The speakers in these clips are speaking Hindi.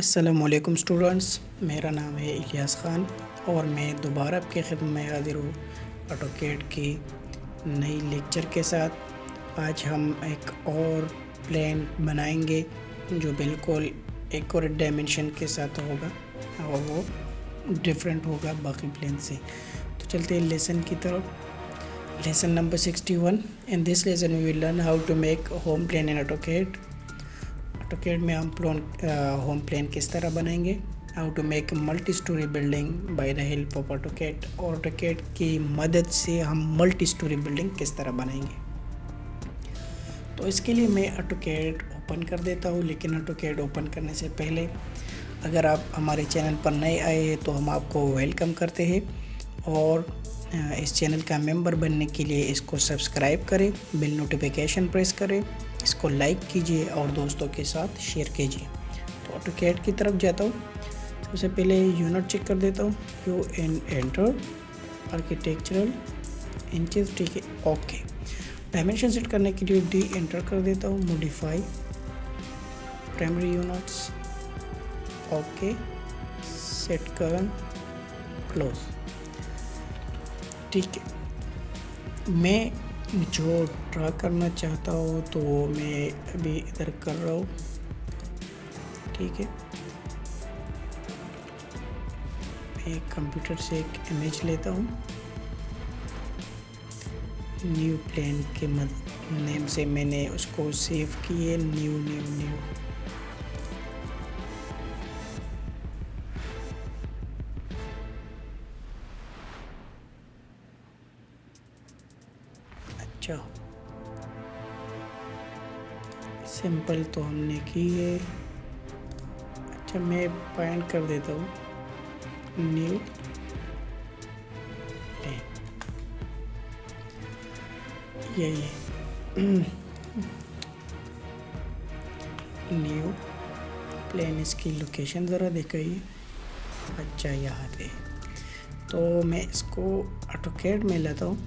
अस्सलामुअलैकुम स्टूडेंट्स, मेरा नाम है इलियास ख़ान और मैं दोबारा आपके ख़िदमत में हाज़िर हूँ ऑटोकैड की नई लेक्चर के साथ। आज हम एक और प्लेन बनाएंगे जो बिल्कुल एक और डायमेंशन के साथ होगा और वो डिफरेंट होगा बाकी प्लेन से। तो चलते हैं लेसन की तरफ। Lesson number 61। In this lesson we will learn how to make home plan in AutoCAD. AutoCAD में हम होम प्लेन किस तरह बनाएंगे, how to make multi storey building by the help of AutoCAD, और ऑटोकैड की मदद से हम मल्टी स्टोरी बिल्डिंग किस तरह बनाएंगे। तो इसके लिए मैं ऑटोकैड ओपन कर देता हूँ, लेकिन ऑटोकैड ओपन करने से पहले अगर आप हमारे चैनल पर नए आए हैं तो हम आपको वेलकम करते हैं और इस चैनल का मेंबर बनने के लिए इसको सब्सक्राइब करें, बेल नोटिफिकेशन प्रेस करें, इसको लाइक कीजिए और दोस्तों के साथ शेयर कीजिए। तो ऑटोकैड की तरफ जाता हूँ। सबसे पहले यूनिट चेक कर देता हूँ, यू एन एंटर आर्किटेक्चरल इंचेस, ठीक है, ओके। डायमेंशन सेट करने के लिए डी एंटर कर देता हूँ, modify primary units, okay, set करन क्लोज, ठीक है। मैं जो ड्रा करना चाहता हूँ तो वो मैं अभी इधर कर रहा हूँ, ठीक है। मैं कंप्यूटर से एक इमेज लेता हूँ, न्यू प्लेन के नेम से मैंने उसको सेव किए, न्यू न्यू न्यू। अच्छा, सिंपल तो हमने की है। अच्छा, मैं पॉइंट कर देता हूँ न्यू प्लेन, यही न्यू प्लेन। इसकी लोकेशन ज़रा दिखाइए। अच्छा, यहाँ पे। तो मैं इसको ऑटोकैड में लेता हूँ,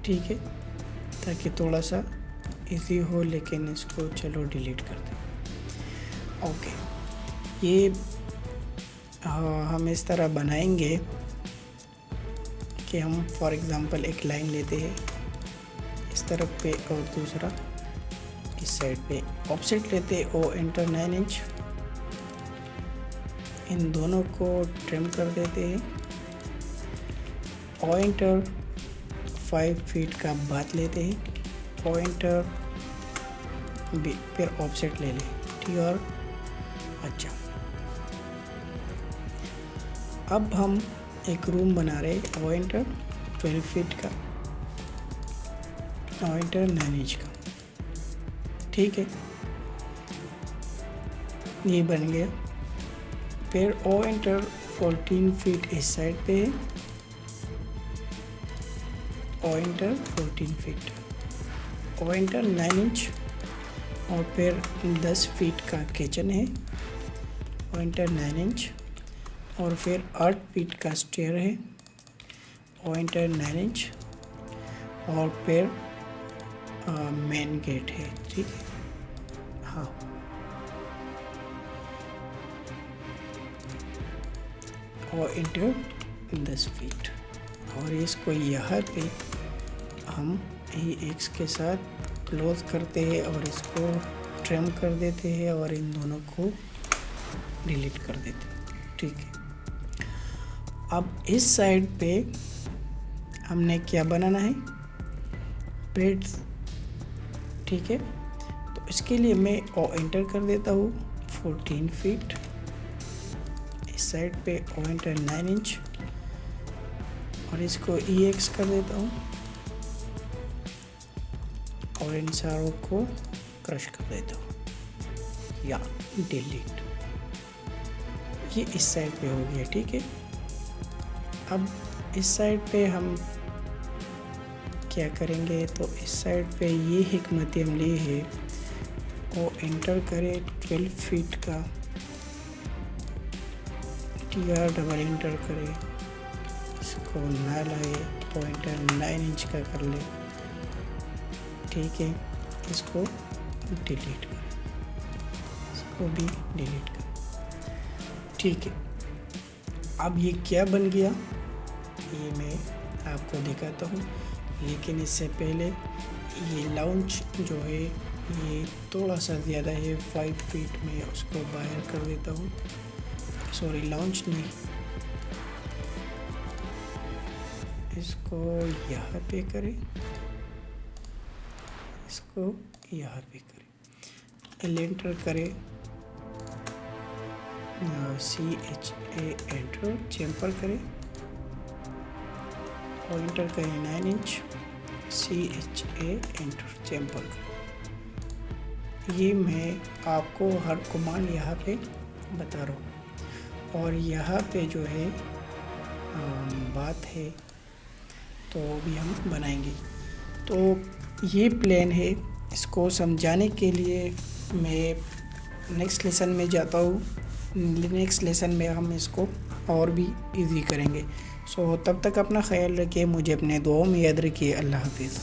ठीक है, ताकि थोड़ा सा इजी हो, लेकिन इसको चलो डिलीट कर दें। ओके, ये हम इस तरह बनाएंगे कि हम फॉर एग्ज़ाम्पल एक लाइन लेते हैं इस तरफ पे और दूसरा इस साइड पे, ऑफसेट लेते ओ एंटर 9 इंच, इन दोनों को ट्रिम कर देते हैं, पॉइंटर 5 फीट का बात लेते हैं, पॉइंटर फिर ऑफसेट ले लें, ठीक है। और अच्छा, अब हम एक रूम बना रहे हैं, पॉइंटर 12 फीट का, पॉइंटर 9 इंच का, ठीक है, ये बन गया। फिर पॉइंटर 14 फीट इस साइड पे है, पॉइंटर 14 फीट, पॉइंटर 9 इंच, और फिर 10 फीट का किचन है, पॉइंटर 9 इंच, और फिर 8 फीट का स्टेयर है, पॉइंटर 9 इंच, और फिर मेन गेट है, ठीक है, हाँ। और इंटर 10 फीट, और इसको यहाँ पे हम एक्स के साथ क्लोज करते हैं और इसको ट्रिम कर देते हैं और इन दोनों को डिलीट कर देते हैं, ठीक है। अब इस साइड पे हमने क्या बनाना है, बेड, ठीक है। तो इसके लिए मैं ओ एंटर कर देता हूँ 14 फीट, इस साइड पे ओ एंटर 9 इंच, और इसको EX कर देता हूँ और इन सारों को क्रश कर देता हूँ या डिलीट। ये इस साइड पे हो गया, ठीक है। अब इस साइड पे हम क्या करेंगे, तो इस साइड पे ये हिकमत अमली है, वो एंटर करे 12 फीट का, TR डबल एंटर करे, इसको ना लाए, पॉइंटर 9 इंच का कर ले। ठीक है, इसको डिलीट करें, इसको भी डिलीट करें। ठीक है, अब ये क्या बन गया ये मैं आपको दिखाता हूँ, लेकिन इससे पहले ये लाउंज जो है ये थोड़ा सा ज़्यादा है, 5 फीट में उसको बाहर कर देता हूँ। सॉरी, लाउंज नहीं, इसको यहाँ पे करें, इसको यहाँ पे करें, एंटर करें, CHA एंटर, चैम्पर करें और एंटर करें 9 इंच, CHA एंटर, चैम्पर करें। ये मैं आपको हर कमांड यहाँ पे बता रहा हूँ। और यहाँ पे जो है बात है तो भी हम बनाएंगे। तो ये प्लान है, इसको समझाने के लिए मैं नेक्स्ट लेसन में जाता हूँ। नेक्स्ट लेसन में हम इसको और भी इजी करेंगे। सो तब तक अपना ख्याल रखिए, मुझे अपने दुआओं में याद रखिए। अल्लाह हाफिज़।